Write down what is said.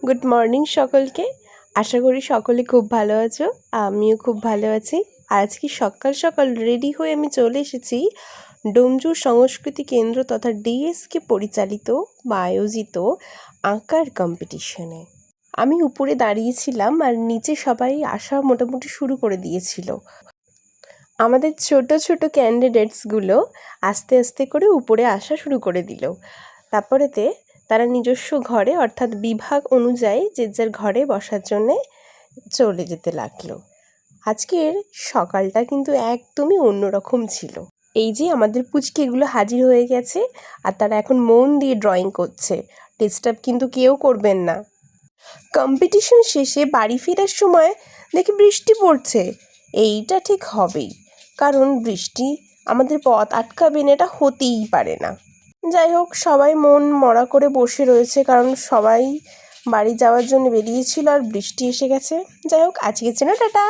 Good morning সকলকে। আশা করি সকলে খুব ভালো আছো, আমিও খুব ভালো আছি। আজকে সকাল সকাল রেডি হয়ে আমি চলে এসেছি ডোমজুর সংস্কৃতি কেন্দ্র তথা ডিএসকে পরিচালিত বা আয়োজিত আঁকার কম্পিটিশনে। আমি উপরে দাঁড়িয়েছিলাম আর নিচে সবাই আসা মোটামুটি শুরু করে দিয়েছিল। আমাদের ছোট ছোট ক্যান্ডিডেটসগুলো আস্তে আস্তে করে উপরে আসা শুরু করে দিল। তারপরেতে তারা নিজস্ব ঘরে অর্থাৎ বিভাগ অনুযায়ী যে যার ঘরে বসার জন্যে চলে যেতে লাগলো। আজকের সকালটা কিন্তু একদমই অন্যরকম ছিল। এই যে আমাদের পুচকেগুলো হাজির হয়ে গেছে আর তারা এখন মন দিয়ে ড্রয়িং করছে। ডিস্টার্ব কিন্তু কেউ করবেন না। কম্পিটিশন শেষে বাড়ি ফেরার সময় দেখি বৃষ্টি পড়ছে। এইটা ঠিক হবেই, কারণ বৃষ্টি আমাদের পথ আটকাবে না, এটা হতেই পারে না। যাই হোক, সবাই মন মরা করে বসে রয়েছে, কারণ সবাই বাড়ি যাওয়ার জন্য বেরিয়েছিল আর বৃষ্টি এসে গেছে। যাই হোক, আজকের জন্য টাটা।